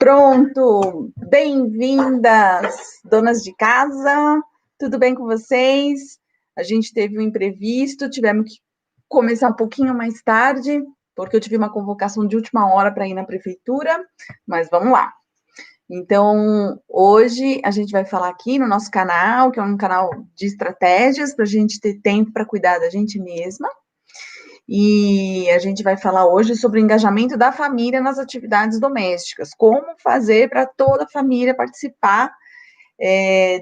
Pronto, bem-vindas, donas de casa, tudo bem com vocês? A gente teve um imprevisto, tivemos que começar um pouquinho mais tarde, porque eu tive uma convocação de última hora para ir na prefeitura, mas vamos lá. Então, hoje a gente vai falar aqui no nosso canal, que é um canal de estratégias para a gente ter tempo para cuidar da gente mesma. E a gente vai falar hoje sobre o engajamento da família nas atividades domésticas, como fazer para toda a família participar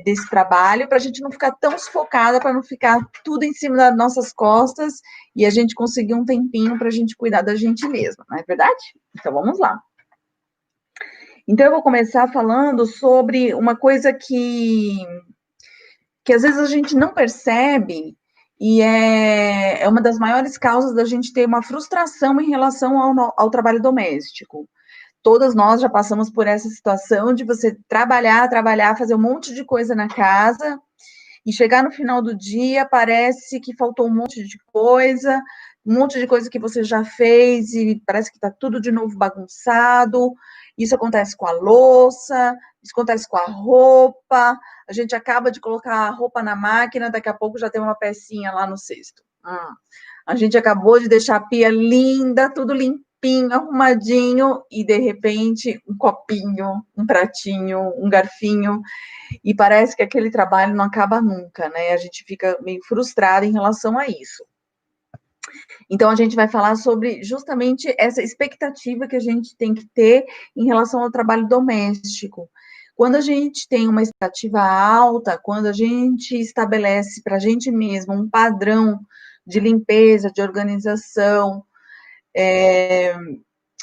desse trabalho, para a gente não ficar tão sufocada, para não ficar tudo em cima das nossas costas e a gente conseguir um tempinho para a gente cuidar da gente mesma, não é verdade? Então vamos lá. Então eu vou começar falando sobre uma coisa que às vezes a gente não percebe e é uma das maiores causas da gente ter uma frustração em relação ao trabalho doméstico. Todas nós já passamos por essa situação de você trabalhar, fazer um monte de coisa na casa e chegar no final do dia, parece que faltou um monte de coisa que você já fez e parece que está tudo de novo bagunçado. Isso acontece com a louça, isso acontece com a roupa. A gente acaba de colocar a roupa na máquina, daqui a pouco já tem uma pecinha lá no cesto. A gente acabou de deixar a pia linda, tudo limpinho, arrumadinho, e de repente um copinho, um pratinho, um garfinho, e parece que aquele trabalho não acaba nunca, né? A gente fica meio frustrado em relação a isso. Então, a gente vai falar sobre justamente essa expectativa que a gente tem que ter em relação ao trabalho doméstico. Quando a gente tem uma expectativa alta, quando a gente estabelece para a gente mesmo um padrão de limpeza, de organização,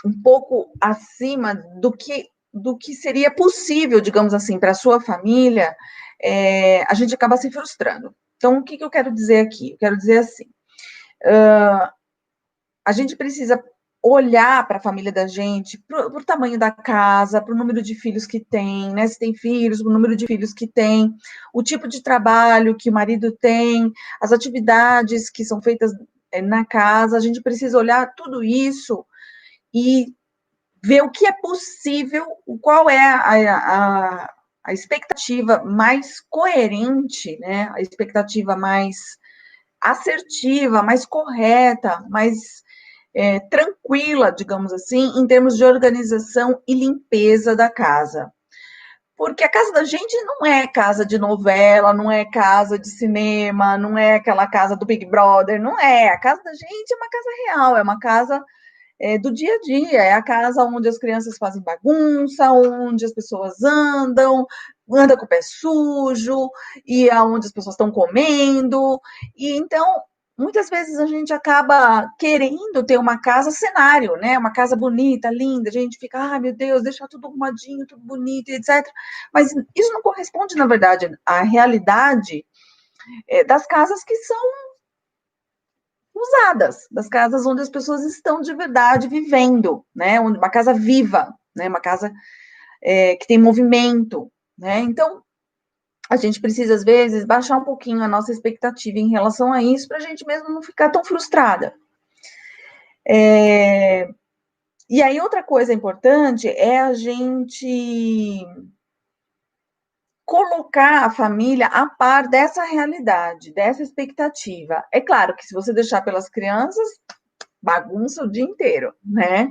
um pouco acima do que seria possível, digamos assim, para a sua família, a gente acaba se frustrando. Então, o que eu quero dizer aqui? Eu quero dizer assim, a gente precisa olhar para a família da gente, para o tamanho da casa, para o número de filhos que tem, né? Se tem filhos, o número de filhos que tem, o tipo de trabalho que o marido tem, as atividades que são feitas na casa, a gente precisa olhar tudo isso e ver o que é possível, qual é a expectativa mais coerente, né? A expectativa mais assertiva, mais correta, mais tranquila, digamos assim, em termos de organização e limpeza da casa. Porque a casa da gente não é casa de novela, não é casa de cinema, não é aquela casa do Big Brother, não é. A casa da gente é uma casa real, é uma casa do dia a dia, é a casa onde as crianças fazem bagunça, onde as pessoas andam com o pé sujo, e aonde as pessoas estão comendo, e então, muitas vezes a gente acaba querendo ter uma casa cenário, né, uma casa bonita, linda, a gente fica, meu Deus, deixar tudo arrumadinho, tudo bonito, etc. Mas isso não corresponde, na verdade, à realidade das casas que são usadas, das casas onde as pessoas estão de verdade vivendo, né? Uma casa viva, né? Uma casa que tem movimento, né? Então, a gente precisa, às vezes, baixar um pouquinho a nossa expectativa em relação a isso, para a gente mesmo não ficar tão frustrada. E aí, outra coisa importante é a gente colocar a família a par dessa realidade, dessa expectativa. É claro que se você deixar pelas crianças, bagunça o dia inteiro, né?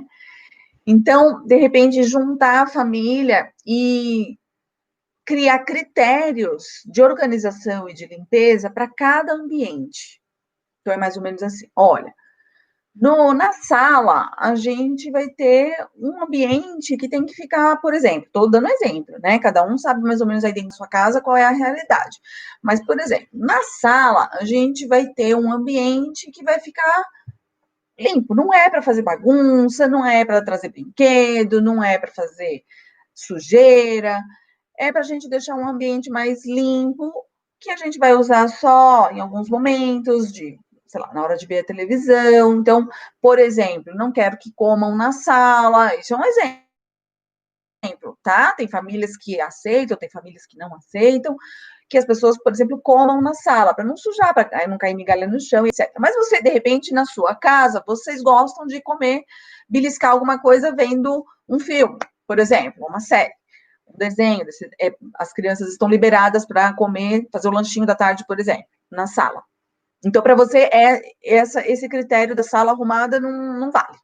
Então, de repente, juntar a família e criar critérios de organização e de limpeza para cada ambiente. Então, é mais ou menos assim, olha, na sala, a gente vai ter um ambiente que tem que ficar, por exemplo, estou dando exemplo, né? Cada um sabe mais ou menos aí dentro da sua casa qual é a realidade. Mas, por exemplo, na sala, a gente vai ter um ambiente que vai ficar limpo, não é para fazer bagunça, não é para trazer brinquedo, não é para fazer sujeira, é para a gente deixar um ambiente mais limpo, que a gente vai usar só em alguns momentos sei lá, na hora de ver a televisão. Então, por exemplo, não quero que comam na sala, isso é um exemplo, tá? Tem famílias que aceitam, tem famílias que não aceitam, que as pessoas, por exemplo, comam na sala, para não sujar, para não cair migalha no chão, etc. Mas você, de repente, na sua casa, vocês gostam de comer, beliscar alguma coisa vendo um filme. por exemplo, uma série, um desenho, as crianças estão liberadas para comer, fazer o lanchinho da tarde, por exemplo, na sala. Então, para você, esse critério da sala arrumada não vale.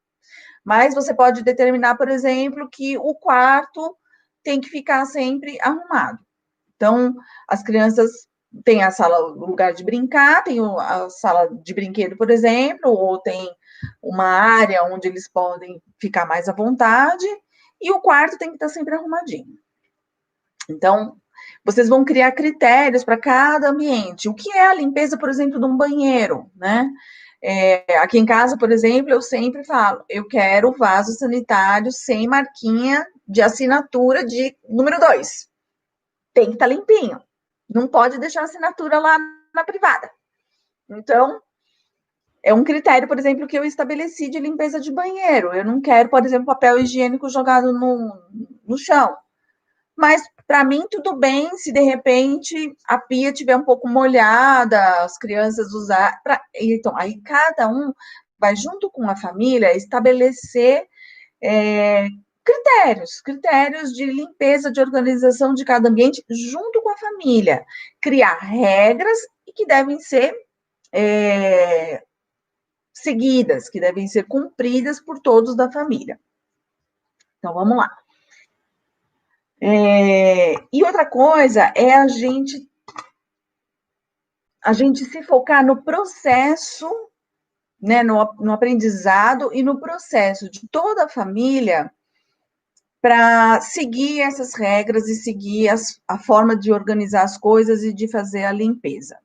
Mas você pode determinar, por exemplo, que o quarto tem que ficar sempre arrumado. Então, as crianças têm a sala, o lugar de brincar, tem a sala de brinquedo, por exemplo, ou tem uma área onde eles podem ficar mais à vontade, e o quarto tem que estar sempre arrumadinho. Então, vocês vão criar critérios para cada ambiente. O que é a limpeza, por exemplo, de um banheiro, né? Aqui em casa, por exemplo, eu sempre falo, eu quero vaso sanitário sem marquinha de assinatura de número 2. Tem que estar limpinho. Não pode deixar a assinatura lá na privada. Então, é um critério, por exemplo, que eu estabeleci de limpeza de banheiro. Eu não quero, por exemplo, papel higiênico jogado no chão. Mas, para mim, tudo bem se, de repente, a pia estiver um pouco molhada, as crianças usar... Então, aí cada um vai, junto com a família, estabelecer critérios de limpeza, de organização de cada ambiente, junto com a família. Criar regras que devem ser seguidas, que devem ser cumpridas por todos da família. Então, vamos lá. E outra coisa é a gente se focar no processo, né, no aprendizado e no processo de toda a família para seguir essas regras e seguir a forma de organizar as coisas e de fazer a limpeza.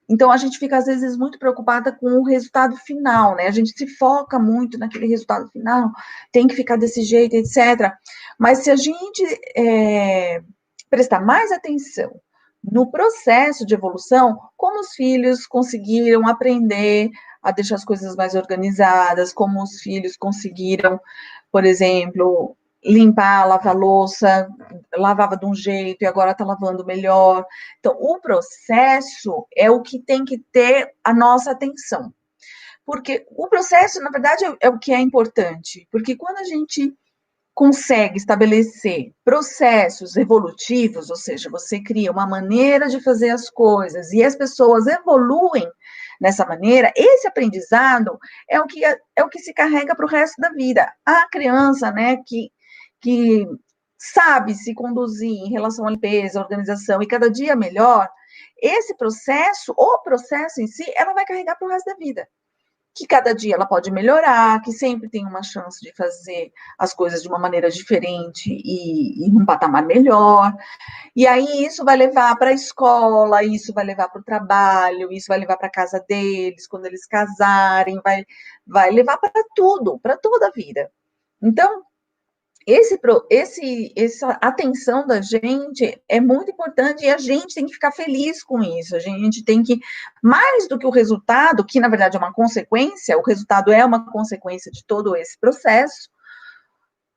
Então, a gente fica, às vezes, muito preocupada com o resultado final, né? A gente se foca muito naquele resultado final, tem que ficar desse jeito, etc. Mas se a gente prestar mais atenção no processo de evolução, como os filhos conseguiram aprender a deixar as coisas mais organizadas, como os filhos conseguiram, por exemplo, limpar, lavar louça, lavava de um jeito e agora está lavando melhor. Então, o processo é o que tem que ter a nossa atenção. Porque o processo, na verdade, é o que é importante. Porque quando a gente consegue estabelecer processos evolutivos, ou seja, você cria uma maneira de fazer as coisas e as pessoas evoluem nessa maneira, esse aprendizado é o que se carrega para o resto da vida. A criança, né, que sabe se conduzir em relação à limpeza, à organização e cada dia melhor, esse processo, o processo em si, ela vai carregar para o resto da vida. Que cada dia ela pode melhorar, que sempre tem uma chance de fazer as coisas de uma maneira diferente e num patamar melhor. E aí isso vai levar para a escola, isso vai levar para o trabalho, isso vai levar para a casa deles, quando eles casarem, vai levar para tudo, para toda a vida. Então, essa atenção da gente é muito importante e a gente tem que ficar feliz com isso. A gente tem que, mais do que o resultado, que na verdade é uma consequência, o resultado é uma consequência de todo esse processo,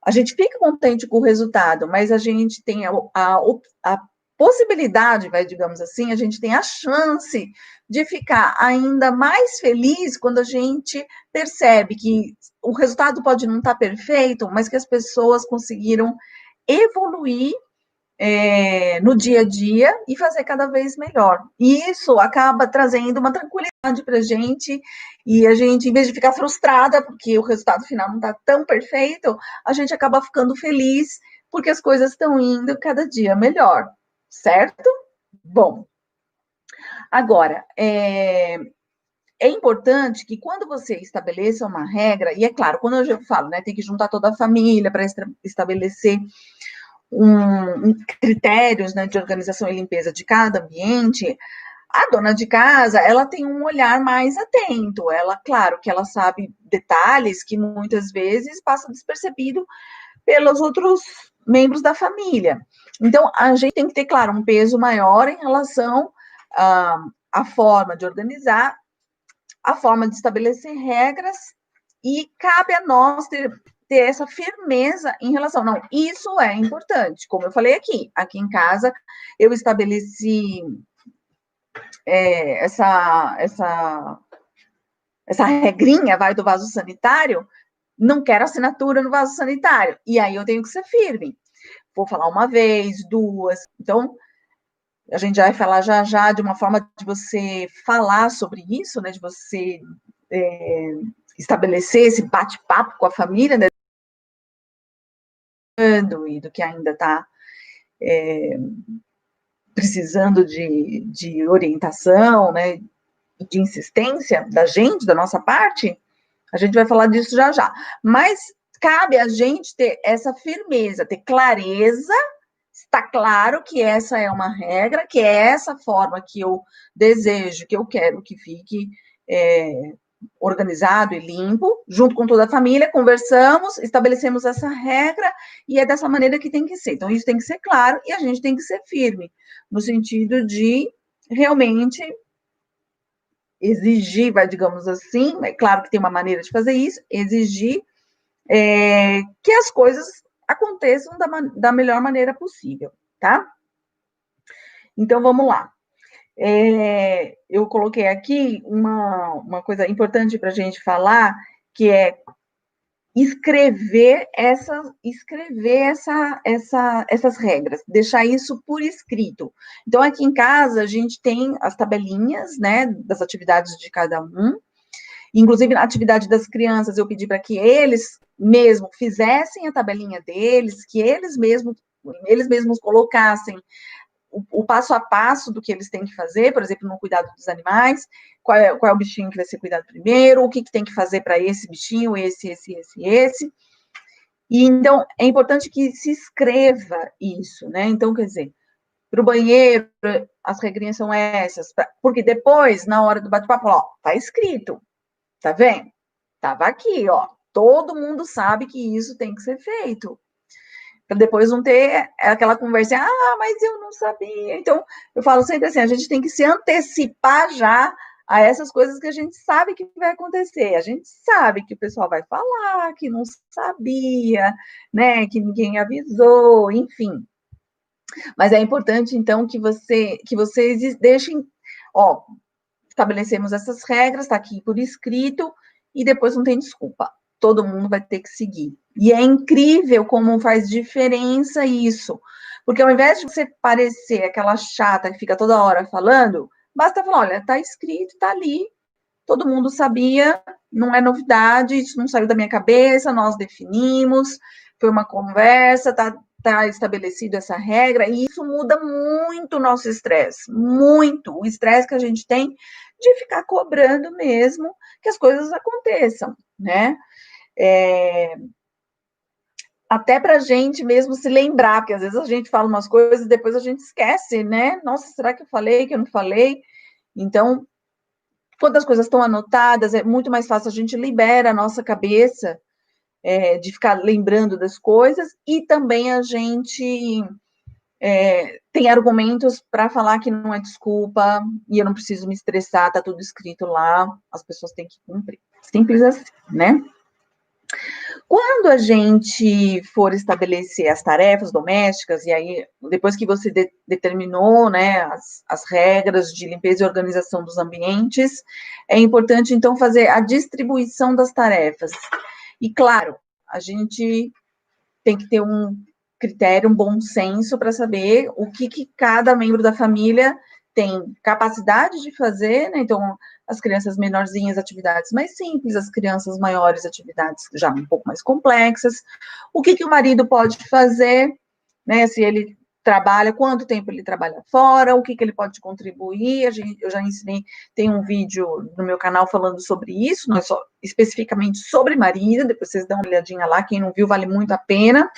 a gente fica contente com o resultado, mas a gente tem a possibilidade, digamos assim, a gente tem a chance de ficar ainda mais feliz quando a gente percebe que o resultado pode não estar perfeito, mas que as pessoas conseguiram evoluir no dia a dia e fazer cada vez melhor. E isso acaba trazendo uma tranquilidade para a gente, e a gente, em vez de ficar frustrada porque o resultado final não está tão perfeito, a gente acaba ficando feliz porque as coisas estão indo cada dia melhor, certo? Bom, agora, é importante que quando você estabeleça uma regra, e é claro, quando eu já falo, né, tem que juntar toda a família para estabelecer critérios, né, de organização e limpeza de cada ambiente, a dona de casa, ela tem um olhar mais atento. Ela, claro, que ela sabe detalhes que muitas vezes passam despercebido pelos outros membros da família. Então, a gente tem que ter, claro, um peso maior em relação à forma de organizar, a forma de estabelecer regras, e cabe a nós ter essa firmeza em relação. Não, isso é importante. Como eu falei aqui em casa, eu estabeleci essa regrinha, do vaso sanitário, não quero assinatura no vaso sanitário. E aí eu tenho que ser firme. Vou falar uma vez, duas. Então, a gente já vai falar já de uma forma de você falar sobre isso, né? De você estabelecer esse bate-papo com a família, né? E do que ainda está precisando de orientação, né? De insistência da gente, da nossa parte, a gente vai falar disso já. Mas cabe a gente ter essa firmeza, ter clareza. Está claro que essa é uma regra, que é essa forma que eu desejo, que eu quero que fique organizado e limpo, junto com toda a família, conversamos, estabelecemos essa regra e é dessa maneira que tem que ser. Então, isso tem que ser claro e a gente tem que ser firme, no sentido de realmente exigir, digamos assim, é claro que tem uma maneira de fazer isso, exigir que as coisas aconteçam da melhor maneira possível, tá? Então, vamos lá. Eu coloquei aqui uma coisa importante para a gente falar, que é escrever essas regras, deixar isso por escrito. Então, aqui em casa, a gente tem as tabelinhas, né, das atividades de cada um. Inclusive, na atividade das crianças, eu pedi para que eles mesmo fizessem a tabelinha deles, que eles mesmos colocassem o passo a passo do que eles têm que fazer, por exemplo, no cuidado dos animais, qual é o bichinho que vai ser cuidado primeiro, o que tem que fazer para esse bichinho, esse. E, então, é importante que se escreva isso, né? Então, quer dizer, para o banheiro, as regrinhas são essas, porque depois, na hora do bate-papo, ó, tá escrito, tá vendo? Tava aqui, ó, todo mundo sabe que isso tem que ser feito. Para depois não ter aquela conversa, mas eu não sabia. Então, eu falo sempre assim, a gente tem que se antecipar já a essas coisas que a gente sabe que vai acontecer. A gente sabe que o pessoal vai falar, que não sabia, né, que ninguém avisou, enfim. Mas é importante, então, que vocês deixem, ó, estabelecemos essas regras, está aqui por escrito, e depois não tem desculpa. Todo mundo vai ter que seguir. E é incrível como faz diferença isso. Porque ao invés de você parecer aquela chata que fica toda hora falando, basta falar, olha, está escrito, está ali, todo mundo sabia, não é novidade, isso não saiu da minha cabeça, nós definimos, foi uma conversa, tá estabelecido essa regra, e isso muda muito o nosso estresse, muito. O estresse que a gente tem de ficar cobrando mesmo que as coisas aconteçam, né? Até para a gente mesmo se lembrar, porque às vezes a gente fala umas coisas e depois a gente esquece, né? Nossa, será que eu falei, que eu não falei? Então, quando as coisas estão anotadas, é muito mais fácil, a gente libera a nossa cabeça de ficar lembrando das coisas, e também a gente tem argumentos para falar que não é desculpa, e eu não preciso me estressar, tá tudo escrito lá, as pessoas têm que cumprir. Simples assim, né? Quando a gente for estabelecer as tarefas domésticas, e aí, depois que você determinou, né, as regras de limpeza e organização dos ambientes, é importante, então, fazer a distribuição das tarefas. E, claro, a gente tem que ter um critério, um bom senso para saber o que cada membro da família tem capacidade de fazer, né? Então, as crianças menorzinhas, atividades mais simples, as crianças maiores, atividades já um pouco mais complexas. O que o marido pode fazer, né? Se ele trabalha, quanto tempo ele trabalha fora, o que ele pode contribuir. Eu já ensinei, tem um vídeo no meu canal falando sobre isso, não é só especificamente sobre marido, depois vocês dão uma olhadinha lá, quem não viu, vale muito a pena,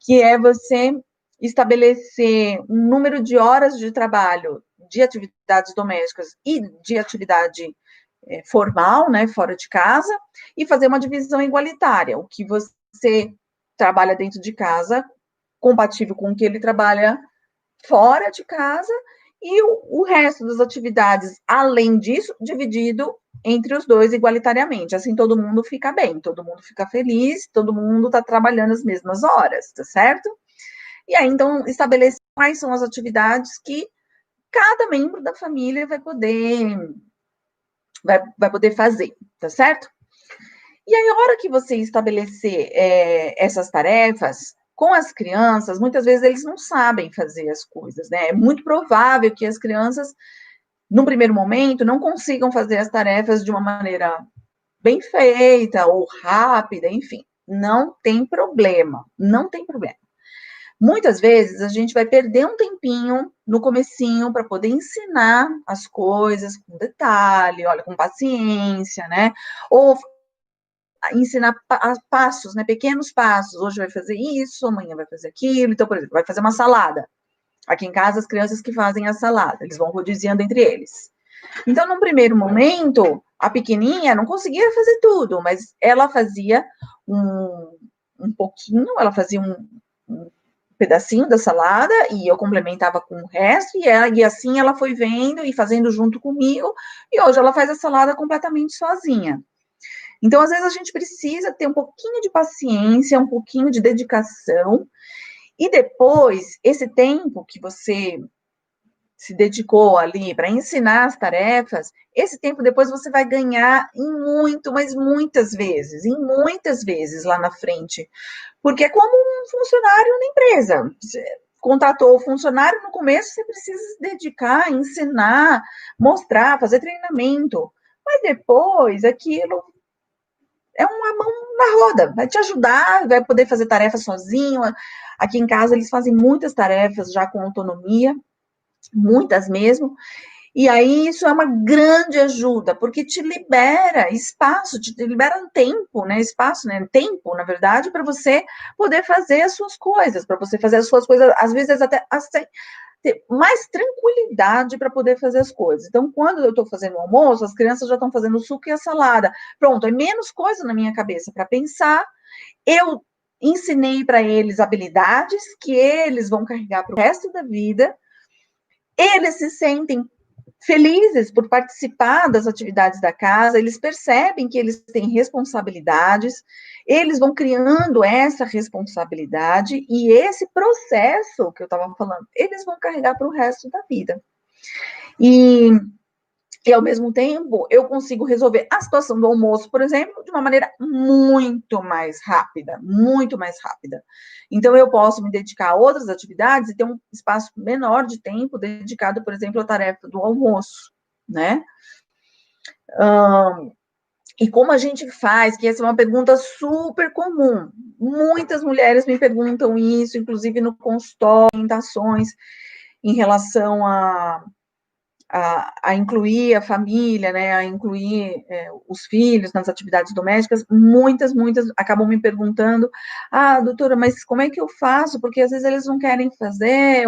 que é você estabelecer um número de horas de trabalho de atividades domésticas e de atividade formal, né, fora de casa, e fazer uma divisão igualitária, o que você trabalha dentro de casa, compatível com o que ele trabalha fora de casa, e o resto das atividades, além disso, dividido entre os dois igualitariamente. Assim todo mundo fica bem, todo mundo fica feliz, todo mundo está trabalhando as mesmas horas, tá certo? E aí, então, estabelecer quais são as atividades que cada membro da família vai poder fazer, tá certo? E aí, a hora que você estabelecer essas tarefas com as crianças, muitas vezes eles não sabem fazer as coisas, né? É muito provável que as crianças, num primeiro momento, não consigam fazer as tarefas de uma maneira bem feita ou rápida, enfim. Não tem problema, não tem problema. Muitas vezes a gente vai perder um tempinho no comecinho para poder ensinar as coisas com detalhe, olha, com paciência, né? Ou ensinar passos, né? Pequenos passos. Hoje vai fazer isso, amanhã vai fazer aquilo. Então, por exemplo, vai fazer uma salada. Aqui em casa, as crianças que fazem a salada, eles vão rodiziando entre eles. Então, num primeiro momento, a pequenininha não conseguia fazer tudo, mas ela fazia um pouquinho, ela fazia um pedacinho da salada e eu complementava com o resto, e assim ela foi vendo e fazendo junto comigo, e hoje ela faz a salada completamente sozinha. Então, às vezes, a gente precisa ter um pouquinho de paciência, um pouquinho de dedicação, e depois, esse tempo que você se dedicou ali para ensinar as tarefas, esse tempo depois você vai ganhar em muito, mas muitas vezes lá na frente. Porque é como um funcionário na empresa. Você contratou o funcionário, no começo você precisa se dedicar, ensinar, mostrar, fazer treinamento. Mas depois aquilo é uma mão na roda, vai te ajudar, vai poder fazer tarefas sozinho. Aqui em casa eles fazem muitas tarefas já com autonomia, muitas mesmo, e aí isso é uma grande ajuda, porque te libera espaço, te libera tempo, né? Espaço, né? Tempo, na verdade, para você poder fazer as suas coisas, para você fazer as suas coisas, às vezes até ter mais tranquilidade para poder fazer as coisas. Então, quando eu estou fazendo o almoço, as crianças já estão fazendo o suco e a salada. Pronto, é menos coisa na minha cabeça para pensar. Eu ensinei para eles habilidades que eles vão carregar para o resto da vida. Eles se sentem felizes por participar das atividades da casa, eles percebem que eles têm responsabilidades, eles vão criando essa responsabilidade e esse processo que eu estava falando, eles vão carregar para o resto da vida. E ao mesmo tempo, eu consigo resolver a situação do almoço, por exemplo, de uma maneira muito mais rápida, muito mais rápida. Então, eu posso me dedicar a outras atividades e ter um espaço menor de tempo dedicado, por exemplo, à tarefa do almoço, né? E como a gente faz, que essa é uma pergunta super comum. Muitas mulheres me perguntam isso, inclusive no consultório, orientações em relação a incluir a família, né, a incluir os filhos nas atividades domésticas, muitas acabam me perguntando, doutora, mas como é que eu faço? Porque às vezes eles não querem fazer,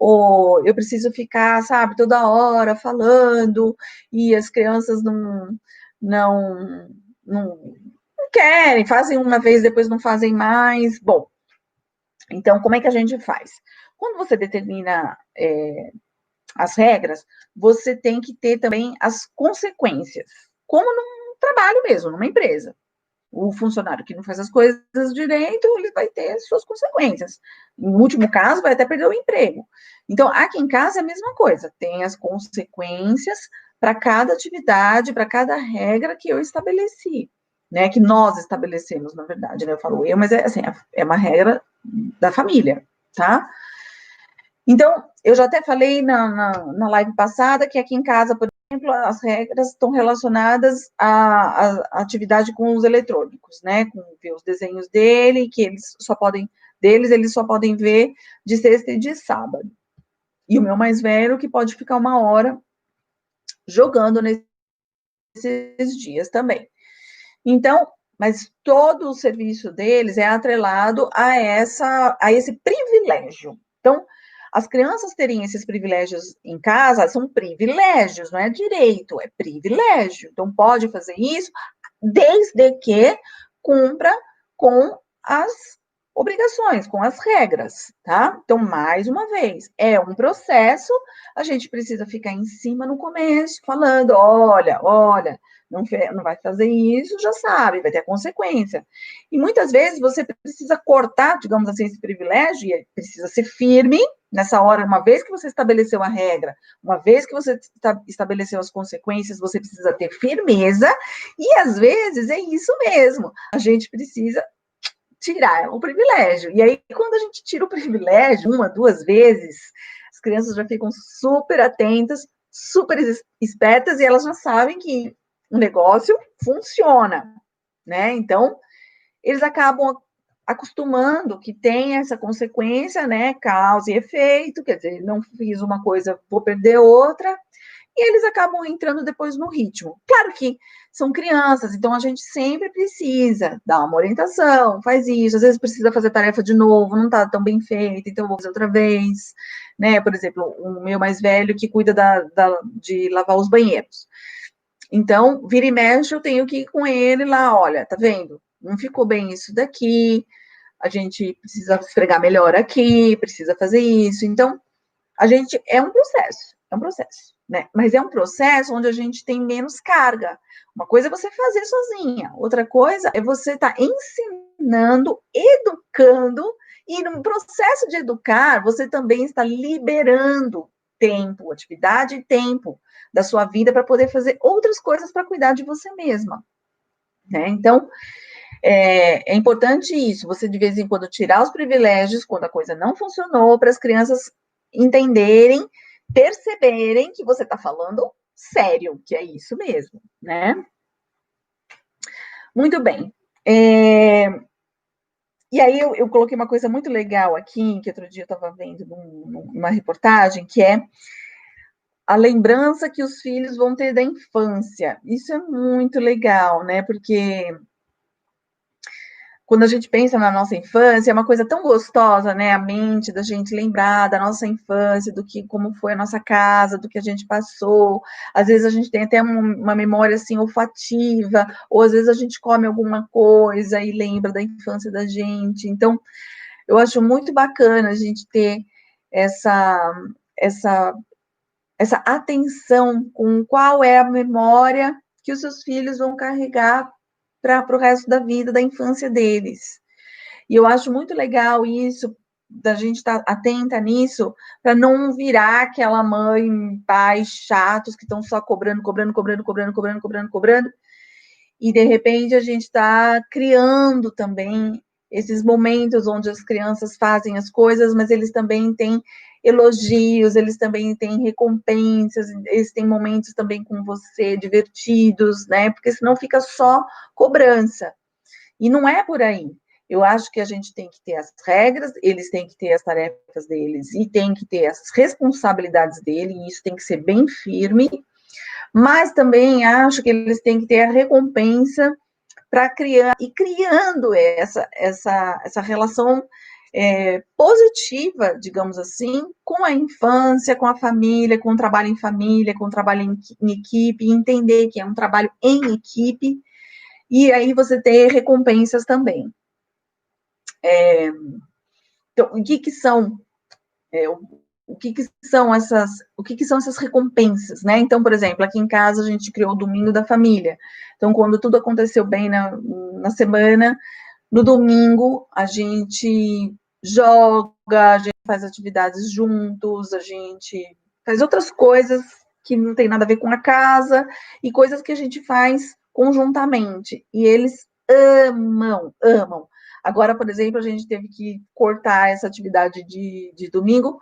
ou eu preciso ficar, sabe, toda hora falando, e as crianças não, não querem, fazem uma vez, depois não fazem mais. Bom, então, como é que a gente faz? Quando você determina as regras, você tem que ter também as consequências, como num trabalho mesmo, numa empresa. O funcionário que não faz as coisas direito, ele vai ter suas consequências. No último caso, vai até perder o emprego. Então, aqui em casa é a mesma coisa, tem as consequências para cada atividade, para cada regra que eu estabeleci, né? Que nós estabelecemos, na verdade, né? Eu falo eu, mas é assim, é uma regra da família, tá? Então, eu já até falei na live passada que aqui em casa, por exemplo, as regras estão relacionadas à atividade com os eletrônicos, né? Com ver os desenhos dele, que eles só podem ver de sexta e de sábado. E o meu mais velho, que pode ficar 1 hora jogando nesses dias também. Então, mas todo o serviço deles é atrelado a esse privilégio. Então, as crianças terem esses privilégios em casa são privilégios, não é direito, é privilégio. Então, pode fazer isso desde que cumpra com as obrigações, com as regras, tá? Então, mais uma vez, é um processo, a gente precisa ficar em cima no começo, falando, olha, não vai fazer isso, já sabe, vai ter consequência. E muitas vezes você precisa cortar, digamos assim, esse privilégio, e precisa ser firme, Nessa hora, uma vez que você estabeleceu a regra, uma vez que você estabeleceu as consequências, você precisa ter firmeza, e às vezes é isso mesmo, a gente precisa tirar o privilégio. E aí, quando a gente tira o privilégio, uma, duas vezes, as crianças já ficam super atentas, super espertas, e elas já sabem que o negócio funciona, né? Então, eles acabam acostumando que tem essa consequência, né, causa e efeito, quer dizer, não fiz uma coisa, vou perder outra, e eles acabam entrando depois no ritmo. Claro que são crianças, então a gente sempre precisa dar uma orientação, faz isso, às vezes precisa fazer tarefa de novo, não está tão bem feita, então eu vou fazer outra vez, né, por exemplo, o meu mais velho que cuida de lavar os banheiros. Então, vira e mexe, eu tenho que ir com ele lá, olha, tá vendo? Não ficou bem isso daqui, a gente precisa esfregar melhor aqui, precisa fazer isso. Então, a gente é um processo, né? Mas é um processo onde a gente tem menos carga. Uma coisa é você fazer sozinha, outra coisa é você estar ensinando, educando, e no processo de educar, você também está liberando tempo, atividade e tempo da sua vida para poder fazer outras coisas para cuidar de você mesma, né? Então, é importante isso, você de vez em quando tirar os privilégios quando a coisa não funcionou, para as crianças entenderem, perceberem que você está falando sério, que é isso mesmo, né? Muito bem. E aí eu coloquei uma coisa muito legal aqui, que outro dia eu estava vendo numa reportagem, que é a lembrança que os filhos vão ter da infância. Isso é muito legal, né? Porque quando a gente pensa na nossa infância, é uma coisa tão gostosa, né? A mente da gente lembrar da nossa infância, do que como foi a nossa casa, do que a gente passou. Às vezes a gente tem até uma memória assim olfativa, ou às vezes a gente come alguma coisa e lembra da infância da gente. Então, eu acho muito bacana a gente ter essa essa essa atenção com qual é a memória que os seus filhos vão carregar para o resto da vida, da infância deles. E eu acho muito legal isso, da gente estar atenta nisso, para não virar aquela mãe, pai chatos que estão só cobrando, e de repente a gente está criando também esses momentos onde as crianças fazem as coisas, mas eles também têm elogios, eles também têm recompensas, eles têm momentos também com você divertidos, né? Porque senão fica só cobrança. E não é por aí. Eu acho que a gente tem que ter as regras, eles têm que ter as tarefas deles e tem que ter as responsabilidades dele, e isso tem que ser bem firme, mas também acho que eles têm que ter a recompensa para criar, e criando essa relação positiva, digamos assim, com a infância, com a família, com o trabalho em família, com o trabalho em equipe, entender que é um trabalho em equipe, e aí você ter recompensas também. Então, o que são essas recompensas, né? Então, por exemplo, aqui em casa a gente criou o Domingo da Família. Então, quando tudo aconteceu bem na semana, no domingo a gente joga, a gente faz atividades juntos, a gente faz outras coisas que não tem nada a ver com a casa e coisas que a gente faz conjuntamente. E eles amam, amam. Agora, por exemplo, a gente teve que cortar essa atividade de domingo,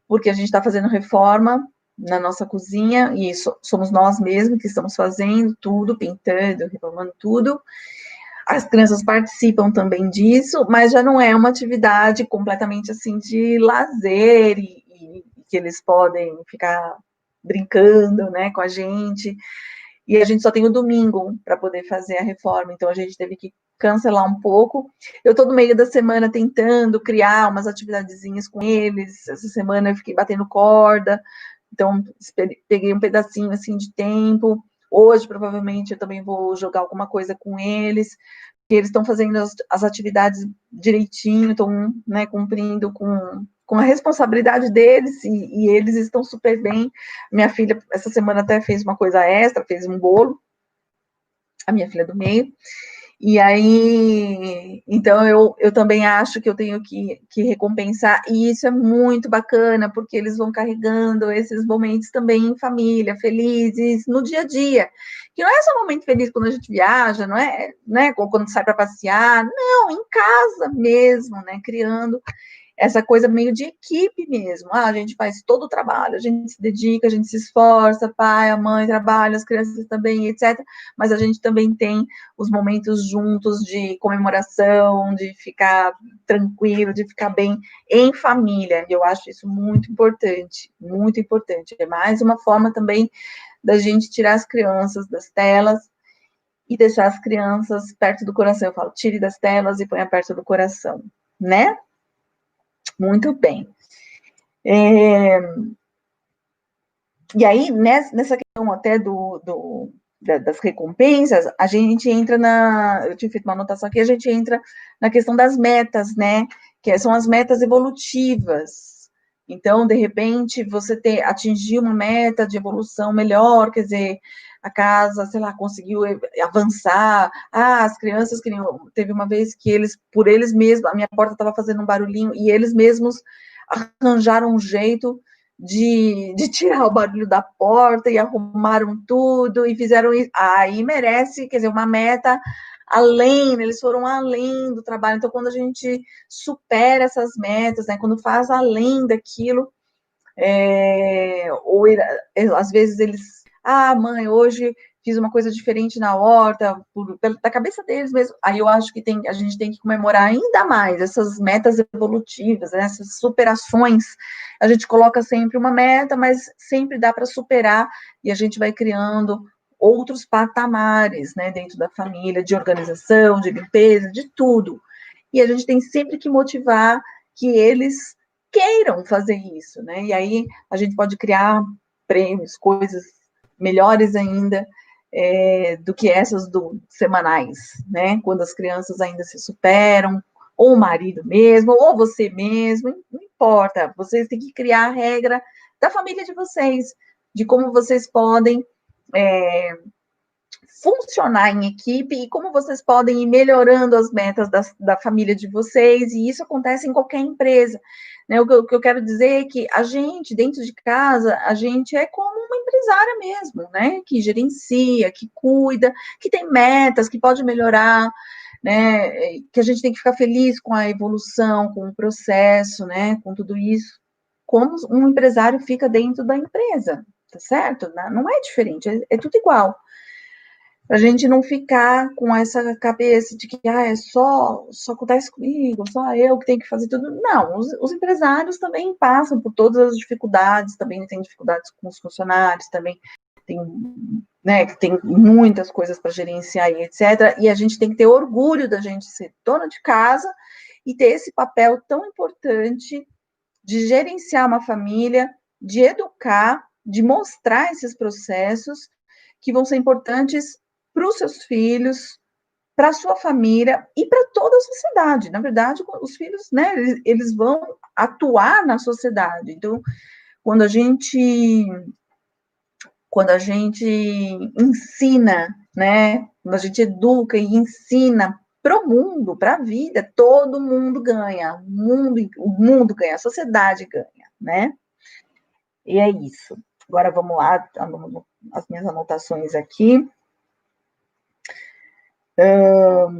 porque a gente está fazendo reforma na nossa cozinha, e somos nós mesmos que estamos fazendo tudo, pintando, reformando tudo. As crianças participam também disso, mas já não é uma atividade completamente assim de lazer e que eles podem ficar brincando, né, com a gente. E a gente só tem o domingo para poder fazer a reforma, então a gente teve que cancelar um pouco. Eu estou no meio da semana tentando criar umas atividadezinhas com eles. Essa semana eu fiquei batendo corda, então peguei um pedacinho assim de tempo. Hoje, provavelmente, eu também vou jogar alguma coisa com eles, porque eles estão fazendo as atividades direitinho, estão, né, cumprindo com a responsabilidade deles, e eles estão super bem. Minha filha, essa semana, até fez uma coisa extra, fez um bolo, a minha filha do meio, E aí, então eu também acho que eu tenho que recompensar, e isso é muito bacana, porque eles vão carregando esses momentos também em família, felizes, no dia a dia. Que não é só um momento feliz quando a gente viaja, não é, né, quando sai para passear, não, em casa mesmo, né, criando essa coisa meio de equipe mesmo. Ah, a gente faz todo o trabalho, a gente se dedica, a gente se esforça, pai, a mãe trabalha, as crianças também, etc. Mas a gente também tem os momentos juntos de comemoração, de ficar tranquilo, de ficar bem em família. E eu acho isso muito importante, muito importante. É mais uma forma também da gente tirar as crianças das telas e deixar as crianças perto do coração. Eu falo, tire das telas e ponha perto do coração, né? Muito bem. E aí, nessa questão até das recompensas, a gente entra eu tinha feito uma anotação aqui, a gente entra na questão das metas, né? Que são as metas evolutivas. Então, de repente, você atingir uma meta de evolução melhor, quer dizer, a casa, sei lá, conseguiu avançar. Ah, as crianças queriam. Teve uma vez que por eles mesmos, a minha porta estava fazendo um barulhinho e eles mesmos arranjaram um jeito de tirar o barulho da porta e arrumaram tudo e fizeram isso. Aí merece, quer dizer, uma meta além, eles foram além do trabalho. Então, quando a gente supera essas metas, né, quando faz além daquilo, ou às vezes eles, mãe, hoje fiz uma coisa diferente na horta, da cabeça deles mesmo. Aí eu acho que a gente tem que comemorar ainda mais essas metas evolutivas, né, essas superações. A gente coloca sempre uma meta, mas sempre dá para superar, e a gente vai criando outros patamares, né, dentro da família, de organização, de limpeza, de tudo. E a gente tem sempre que motivar que eles queiram fazer isso, né? E aí a gente pode criar prêmios, coisas melhores ainda do que essas semanais, né? Quando as crianças ainda se superam, ou o marido mesmo, ou você mesmo, não importa. Vocês têm que criar a regra da família de vocês, de como vocês podem funcionar em equipe e como vocês podem ir melhorando as metas da família de vocês, e isso acontece em qualquer empresa. Né? O que eu quero dizer é que a gente, dentro de casa, a gente é como uma empresária mesmo, né? Que gerencia, que cuida, que tem metas, que pode melhorar, né? Que a gente tem que ficar feliz com a evolução, com o processo, né? Com tudo isso. Como um empresário fica dentro da empresa, tá certo? Não é diferente, é tudo igual. Pra gente não ficar com essa cabeça de que só acontece comigo, só eu que tenho que fazer tudo. Não, os empresários também passam por todas as dificuldades, também têm dificuldades com os funcionários, também tem, né, tem muitas coisas para gerenciar e etc. E a gente tem que ter orgulho da gente ser dona de casa e ter esse papel tão importante de gerenciar uma família, de educar, de mostrar esses processos que vão ser importantes para os seus filhos, para a sua família e para toda a sociedade. Na verdade, os filhos, né, eles vão atuar na sociedade. Então, quando a gente ensina, né, quando a gente educa e ensina para o mundo, para a vida, todo mundo ganha, o mundo ganha, a sociedade ganha, né? E é isso. Agora vamos lá, as minhas anotações aqui. Eu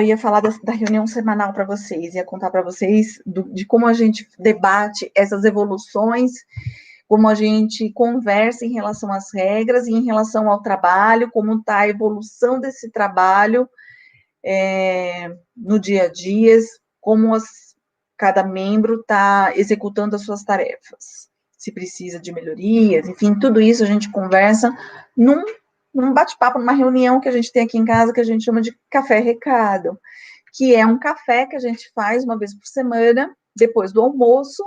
ia falar da reunião semanal para vocês, ia contar para vocês de como a gente debate essas evoluções, como a gente conversa em relação às regras e em relação ao trabalho, como está a evolução desse trabalho no dia a dia, como cada membro está executando as suas tarefas, se precisa de melhorias, enfim, tudo isso a gente conversa num bate-papo, numa reunião que a gente tem aqui em casa, que a gente chama de café-recado, que é um café que a gente faz uma vez por semana, depois do almoço.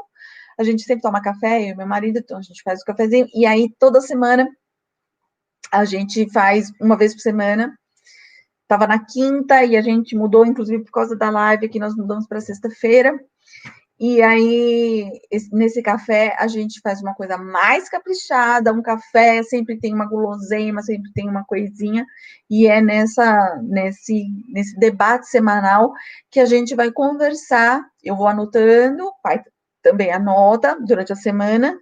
A gente sempre toma café, eu e meu marido, então a gente faz o cafezinho, e aí toda semana a gente faz uma vez por semana. Estava na quinta e a gente mudou, inclusive por causa da live, que nós mudamos para sexta-feira. E aí, nesse café, a gente faz uma coisa mais caprichada, um café sempre tem uma guloseima, sempre tem uma coisinha, e é nesse debate semanal que a gente vai conversar, eu vou anotando, o pai também anota durante a semana,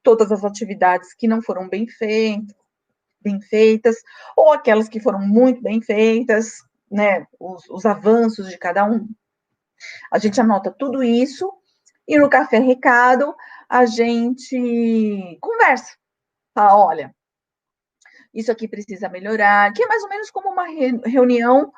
todas as atividades que não foram bem feitas, ou aquelas que foram muito bem feitas, né, os avanços de cada um. A gente anota tudo isso e no café recado a gente conversa. Fala, olha, isso aqui precisa melhorar, que é mais ou menos como uma reunião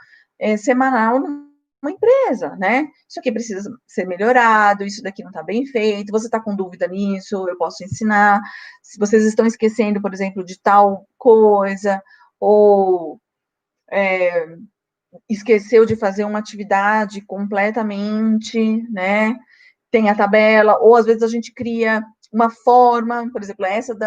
semanal numa empresa, né? Isso aqui precisa ser melhorado, isso daqui não está bem feito, você está com dúvida nisso, eu posso ensinar. Se vocês estão esquecendo, por exemplo, de tal coisa, ou esqueceu de fazer uma atividade completamente, né? Tem a tabela, ou às vezes a gente cria uma forma, por exemplo, essa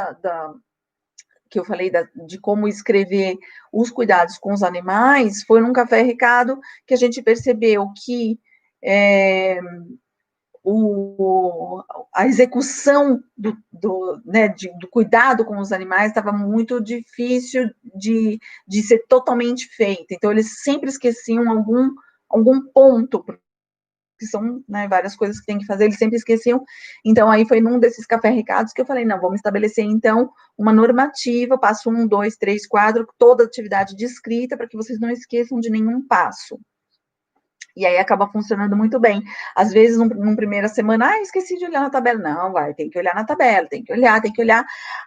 que eu falei de como escrever os cuidados com os animais, foi num café recado que a gente percebeu que a execução do cuidado com os animais estava muito difícil de ser totalmente feita. Então, eles sempre esqueciam algum ponto, que são, né, várias coisas que tem que fazer, eles sempre esqueciam. Então, aí foi num desses café recados que eu falei, não, vamos estabelecer, então, uma normativa, passo 1, 2, 3, 4, toda atividade descrita, para que vocês não esqueçam de nenhum passo. E aí acaba funcionando muito bem. Às vezes, numa primeira semana, esqueci de olhar na tabela. Não, tem que olhar na tabela, tem que olhar,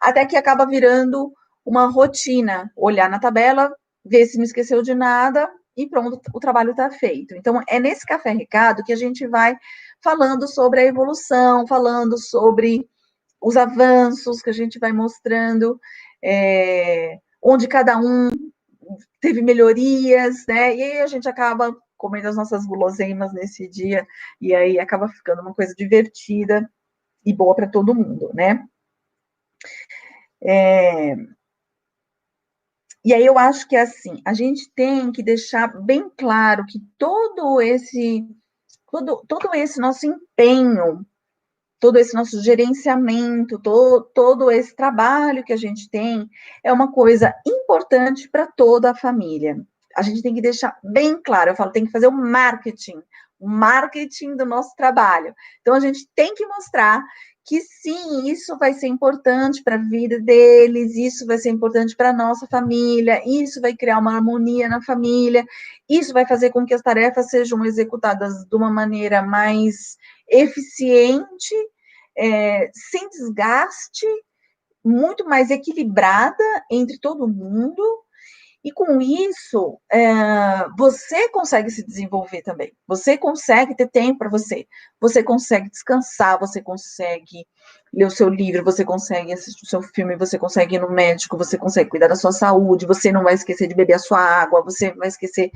até que acaba virando uma rotina. Olhar na tabela, ver se não esqueceu de nada e pronto, o trabalho está feito. Então, é nesse café recado que a gente vai falando sobre a evolução, falando sobre os avanços que a gente vai mostrando, onde cada um teve melhorias, né? E aí a gente acaba comendo as nossas guloseimas nesse dia, e aí acaba ficando uma coisa divertida e boa para todo mundo, né? E aí eu acho que assim, a gente tem que deixar bem claro que todo esse nosso empenho, todo esse nosso gerenciamento, todo esse trabalho que a gente tem, é uma coisa importante para toda a família. A gente tem que deixar bem claro, eu falo, tem que fazer o marketing do nosso trabalho. Então, a gente tem que mostrar que sim, isso vai ser importante para a vida deles, isso vai ser importante para a nossa família, isso vai criar uma harmonia na família, isso vai fazer com que as tarefas sejam executadas de uma maneira mais eficiente, sem desgaste, muito mais equilibrada entre todo mundo, e com isso você consegue se desenvolver também, você consegue ter tempo para você consegue descansar, você consegue ler o seu livro, você consegue assistir o seu filme, você consegue ir no médico, você consegue cuidar da sua saúde, você não vai esquecer de beber a sua água, você vai esquecer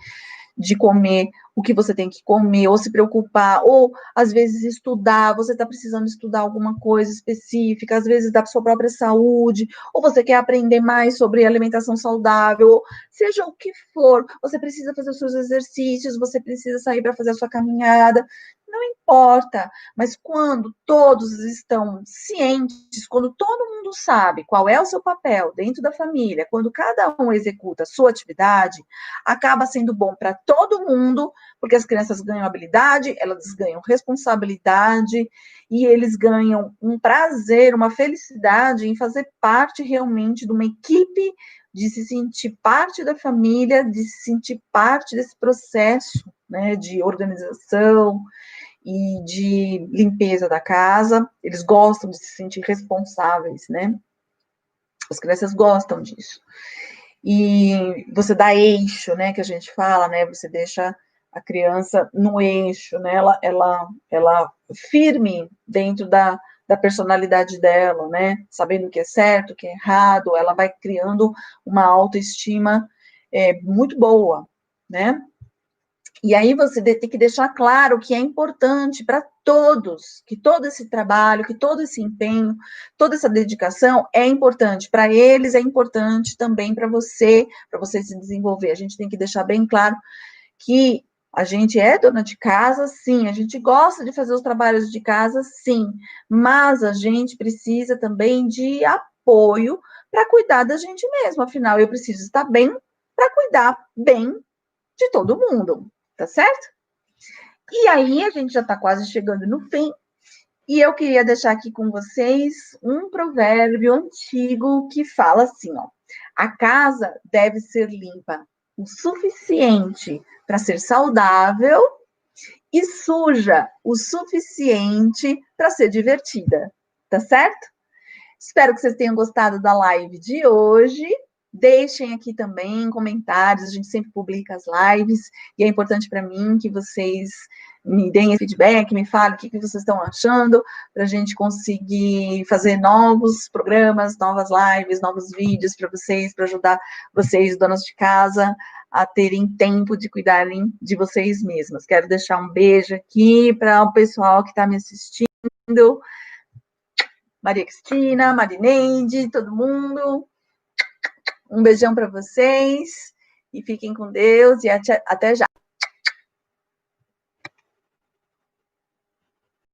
de comer o que você tem que comer, ou se preocupar, ou às vezes estudar, você está precisando estudar alguma coisa específica, às vezes da sua própria saúde, ou você quer aprender mais sobre alimentação saudável, ou seja o que for, você precisa fazer os seus exercícios, você precisa sair para fazer a sua caminhada, não importa, mas quando todos estão cientes, quando todo mundo sabe qual é o seu papel dentro da família, quando cada um executa a sua atividade, acaba sendo bom para todo mundo, porque as crianças ganham habilidade, elas ganham responsabilidade e eles ganham um prazer, uma felicidade em fazer parte realmente de uma equipe, de se sentir parte da família, de se sentir parte desse processo, né, de organização e de limpeza da casa. Eles gostam de se sentir responsáveis, né? As crianças gostam disso. E você dá eixo, né, que a gente fala, né, você deixa a criança no eixo, né, ela firme dentro da personalidade dela, né, sabendo o que é certo, o que é errado, ela vai criando uma autoestima muito boa, né. E aí você tem que deixar claro que é importante para todos, que todo esse trabalho, que todo esse empenho, toda essa dedicação é importante para eles, é importante também para você se desenvolver. A gente tem que deixar bem claro que A gente é dona de casa, sim. A gente gosta de fazer os trabalhos de casa, sim. Mas a gente precisa também de apoio para cuidar da gente mesmo. Afinal, eu preciso estar bem para cuidar bem de todo mundo, tá certo? E aí, a gente já está quase chegando no fim. E eu queria deixar aqui com vocês um provérbio antigo que fala assim, ó: a casa deve ser limpa o suficiente para ser saudável e suja o suficiente para ser divertida. Tá certo? Espero que vocês tenham gostado da live de hoje. Deixem aqui também comentários, a gente sempre publica as lives e é importante para mim que vocês me deem feedback, me falem o que vocês estão achando, para a gente conseguir fazer novos programas, novas lives, novos vídeos para vocês, para ajudar vocês, donas de casa, a terem tempo de cuidarem de vocês mesmas. Quero deixar um beijo aqui para o pessoal que está me assistindo. Maria Cristina, Marineide, todo mundo. Um beijão para vocês e fiquem com Deus e até já.